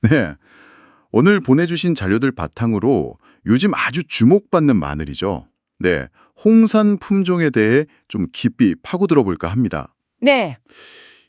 네. 오늘 보내주신 자료들 바탕으로 요즘 아주 주목받는 마늘이죠. 네. 홍산 품종에 대해 좀 깊이 파고들어 볼까 합니다. 네,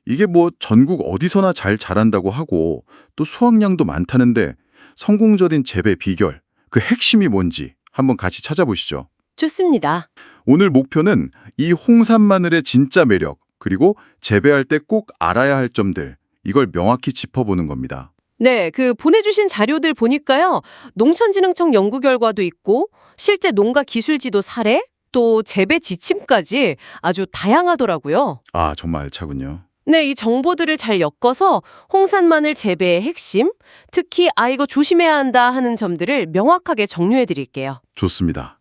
이게 뭐 전국 어디서나 잘 자란다고 하고 또 수확량도 많다는데 성공적인 재배 비결, 그 핵심이 뭔지 한번 같이 찾아보시죠. 좋습니다. 오늘 목표는 이 홍산 마늘의 진짜 매력, 그리고 재배할 때 꼭 알아야 할 점들, 이걸 명확히 짚어보는 겁니다. 네, 그 보내주신 자료들 보니까요. 농촌진흥청 연구 결과도 있고 실제 농가 기술지도 사례, 또 재배 지침까지 아주 다양하더라고요. 아, 정말 알차군요. 네, 이 정보들을 잘 엮어서 홍산 마늘 재배의 핵심, 특히 이거 조심해야 한다 하는 점들을 명확하게 정리해 드릴게요. 좋습니다.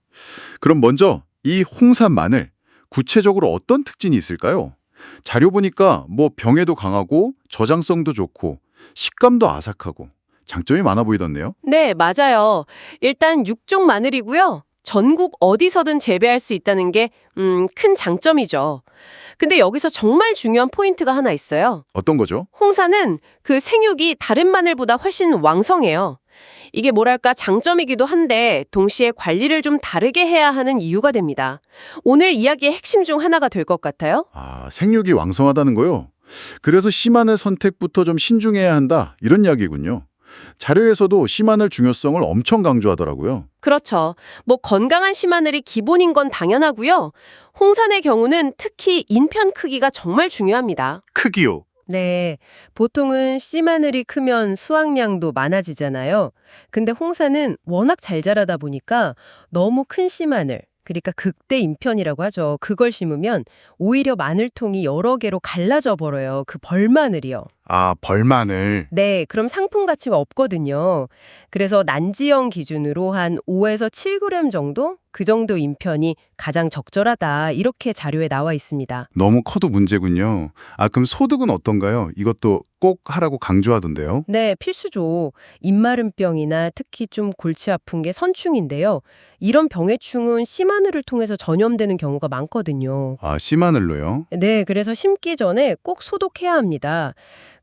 그럼 먼저 이 홍산 마늘, 구체적으로 어떤 특징이 있을까요? 자료 보니까 뭐 병에도 강하고 저장성도 좋고 식감도 아삭하고 장점이 많아 보이던데요. 네, 맞아요. 일단 육종 마늘이고요. 전국 어디서든 재배할 수 있다는 게 큰 장점이죠. 근데 여기서 정말 중요한 포인트가 하나 있어요. 어떤 거죠? 홍사는 그 생육이 다른 마늘보다 훨씬 왕성해요. 이게 뭐랄까 장점이기도 한데 동시에 관리를 좀 다르게 해야 하는 이유가 됩니다. 오늘 이야기의 핵심 중 하나가 될 것 같아요. 아, 생육이 왕성하다는 거요. 그래서 씨마늘 선택부터 좀 신중해야 한다, 이런 이야기군요. 자료에서도 씨마늘 중요성을 엄청 강조하더라고요. 그렇죠. 뭐 건강한 씨마늘이 기본인 건 당연하고요. 홍산의 경우는 특히 인편 크기가 정말 중요합니다. 크기요. 네, 보통은 씨마늘이 크면 수확량도 많아지잖아요. 근데 홍사는 워낙 잘 자라다 보니까 너무 큰 씨마늘, 그러니까 극대 인편이라고 하죠. 그걸 심으면 오히려 마늘통이 여러 개로 갈라져 버려요. 그 벌마늘이요. 아, 벌마늘. 네, 그럼 상품 가치가 없거든요. 그래서 난지형 기준으로 한 5에서 7g 정도? 그 정도 인편이 가장 적절하다. 이렇게 자료에 나와 있습니다. 너무 커도 문제군요. 아, 그럼 소득은 어떤가요? 이것도 꼭 하라고 강조하던데요. 네, 필수죠. 입마름병이나 특히 좀 골치 아픈 게 선충인데요. 이런 병의 충은 씨마늘을 통해서 전염되는 경우가 많거든요. 아, 씨마늘로요? 네, 그래서 심기 전에 꼭 소독해야 합니다.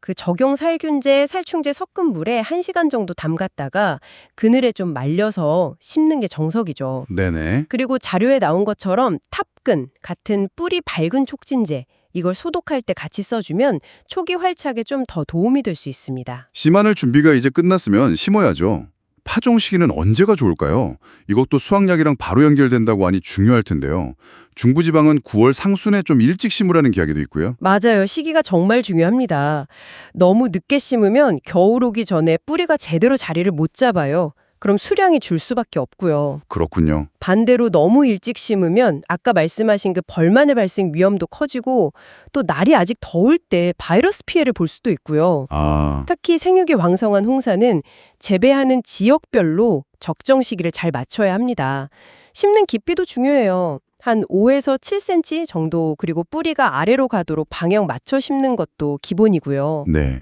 그 적용 살균제, 살충제 섞은 물에 1시간 정도 담갔다가 그늘에 좀 말려서 심는 게 정석이죠. 네네. 그리고 자료에 나온 것처럼 탑근 같은 뿌리 밝은 촉진제, 이걸 소독할 때 같이 써주면 초기 활착에 좀 더 도움이 될 수 있습니다. 씨마늘 준비가 이제 끝났으면 심어야죠. 파종 시기는 언제가 좋을까요? 이것도 수확량이랑 바로 연결된다고 하니 중요할 텐데요. 중부지방은 9월 상순에 좀 일찍 심으라는 이야기도 있고요. 맞아요. 시기가 정말 중요합니다. 너무 늦게 심으면 겨울 오기 전에 뿌리가 제대로 자리를 못 잡아요. 그럼 수량이 줄 수밖에 없고요. 그렇군요. 반대로 너무 일찍 심으면 아까 말씀하신 그 벌마늘 발생 위험도 커지고 또 날이 아직 더울 때 바이러스 피해를 볼 수도 있고요. 아, 특히 생육이 왕성한 홍사는 재배하는 지역별로 적정 시기를 잘 맞춰야 합니다. 심는 깊이도 중요해요. 한 5에서 7cm 정도, 그리고 뿌리가 아래로 가도록 방향 맞춰 심는 것도 기본이고요. 네.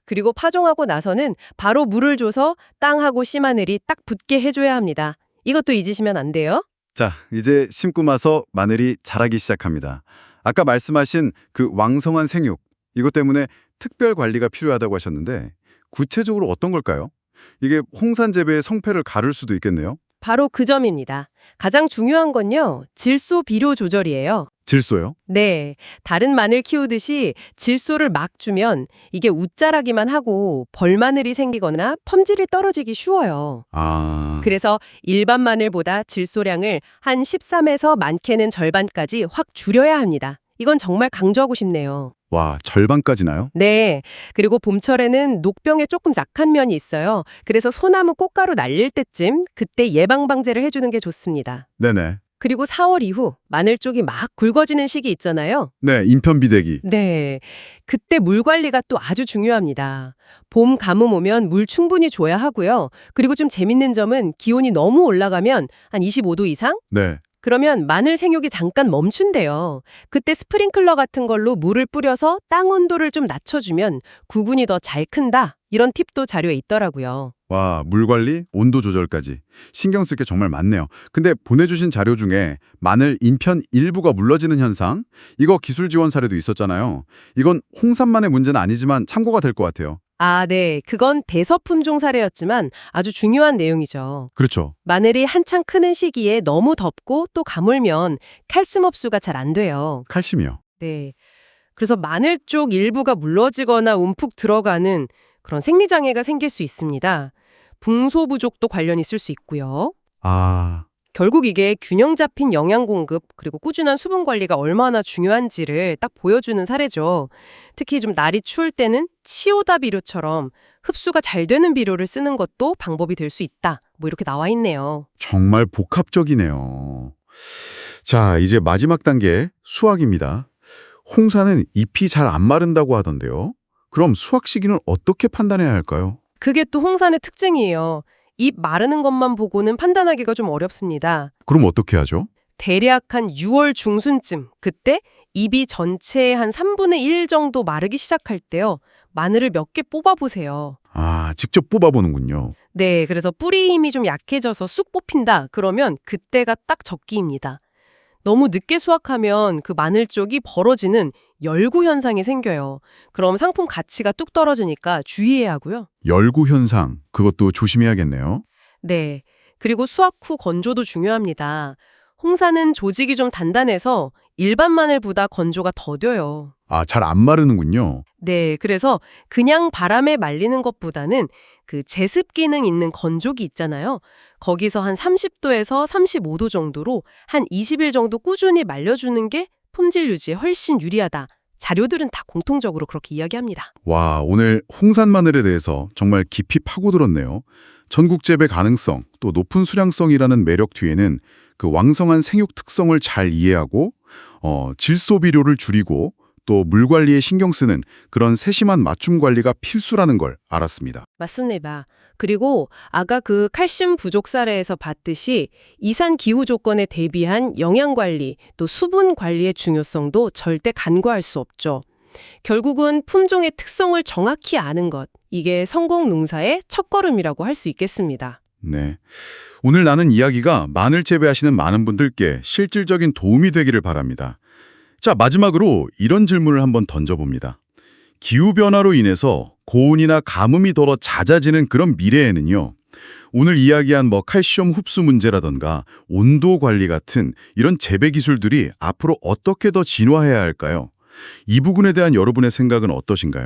그리고 파종하고 나서는 바로 물을 줘서 땅하고 씨마늘이 딱 붙게 해줘야 합니다. 이것도 잊으시면 안 돼요. 자, 이제 심고 나서 마늘이 자라기 시작합니다. 아까 말씀하신 그 왕성한 생육, 이것 때문에 특별 관리가 필요하다고 하셨는데 구체적으로 어떤 걸까요? 이게 홍산 재배의 성패를 가를 수도 있겠네요. 바로 그 점입니다. 가장 중요한 건요, 질소 비료 조절이에요. 질소요? 네, 다른 마늘 키우듯이 질소를 막 주면 이게 웃자라기만 하고 벌마늘이 생기거나 품질이 떨어지기 쉬워요. 아, 그래서 일반 마늘보다 질소량을 한 13에서 많게는 절반까지 확 줄여야 합니다. 이건 정말 강조하고 싶네요. 와, 절반까지나요? 네. 그리고 봄철에는 녹병에 조금 약한 면이 있어요. 그래서 소나무 꽃가루 날릴 때쯤 그때 예방방제를 해주는 게 좋습니다. 네네. 그리고 4월 이후 마늘 쪽이 막 굵어지는 시기 있잖아요. 네, 인편비대기. 네. 그때 물 관리가 또 아주 중요합니다. 봄 가뭄 오면 물 충분히 줘야 하고요. 그리고 좀 재밌는 점은 기온이 너무 올라가면 한 25도 이상? 네. 그러면 마늘 생육이 잠깐 멈춘대요. 그때 스프링클러 같은 걸로 물을 뿌려서 땅 온도를 좀 낮춰주면 구근이 더 잘 큰다. 이런 팁도 자료에 있더라고요. 와, 물 관리, 온도 조절까지. 신경 쓸 게 정말 많네요. 근데 보내주신 자료 중에 마늘 인편 일부가 물러지는 현상? 이거 기술 지원 사례도 있었잖아요. 이건 홍산만의 문제는 아니지만 참고가 될 것 같아요. 아, 네. 그건 대서품종 사례였지만 아주 중요한 내용이죠. 그렇죠. 마늘이 한창 크는 시기에 너무 덥고 또 가물면 칼슘 흡수가 잘 안 돼요. 칼슘이요. 네. 그래서 마늘 쪽 일부가 물러지거나 움푹 들어가는 그런 생리장애가 생길 수 있습니다. 붕소 부족도 관련이 있을 수 있고요. 아, 결국 이게 균형 잡힌 영양 공급 그리고 꾸준한 수분 관리가 얼마나 중요한지를 딱 보여주는 사례죠. 특히 좀 날이 추울 때는 치오다 비료처럼 흡수가 잘 되는 비료를 쓰는 것도 방법이 될 수 있다. 뭐 이렇게 나와 있네요. 정말 복합적이네요. 자, 이제 마지막 단계 수확입니다. 홍사는 잎이 잘 안 마른다고 하던데요. 그럼 수확 시기는 어떻게 판단해야 할까요? 그게 또 홍산의 특징이에요. 잎 마르는 것만 보고는 판단하기가 좀 어렵습니다. 그럼 어떻게 하죠? 대략 한 6월 중순쯤, 그때 잎이 전체의 한 3분의 1 정도 마르기 시작할 때요. 마늘을 몇 개 뽑아보세요. 아, 직접 뽑아보는군요. 네, 그래서 뿌리 힘이 좀 약해져서 쑥 뽑힌다. 그러면 그때가 딱 적기입니다. 너무 늦게 수확하면 그 마늘 쪽이 벌어지는 열구 현상이 생겨요. 그럼 상품 가치가 뚝 떨어지니까 주의해야 하고요. 열구 현상, 그것도 조심해야겠네요. 네. 그리고 수확 후 건조도 중요합니다. 홍사는 조직이 좀 단단해서 일반 마늘보다 건조가 더뎌요. 아, 잘 안 마르는군요. 네. 그래서 그냥 바람에 말리는 것보다는 그 제습 기능 있는 건조기 있잖아요. 거기서 한 30도에서 35도 정도로 한 20일 정도 꾸준히 말려주는 게 품질 유지에 훨씬 유리하다. 자료들은 다 공통적으로 그렇게 이야기합니다. 와, 오늘 홍산 마늘에 대해서 정말 깊이 파고들었네요. 전국 재배 가능성, 또 높은 수량성이라는 매력 뒤에는 그 왕성한 생육 특성을 잘 이해하고 질소 비료를 줄이고 또 물 관리에 신경 쓰는 그런 세심한 맞춤 관리가 필수라는 걸 알았습니다. 맞습니다. 그리고 아까 그 칼슘 부족 사례에서 봤듯이 이산 기후 조건에 대비한 영양 관리, 또 수분 관리의 중요성도 절대 간과할 수 없죠. 결국은 품종의 특성을 정확히 아는 것, 이게 성공 농사의 첫걸음이라고 할 수 있겠습니다. 네. 오늘 나눈 이야기가 마늘 재배하시는 많은 분들께 실질적인 도움이 되기를 바랍니다. 자, 마지막으로 이런 질문을 한번 던져봅니다. 기후변화로 인해서 고온이나 가뭄이 더러 잦아지는 그런 미래에는요. 오늘 이야기한 칼슘 흡수 문제라던가 온도 관리 같은 이런 재배 기술들이 앞으로 어떻게 더 진화해야 할까요? 이 부분에 대한 여러분의 생각은 어떠신가요?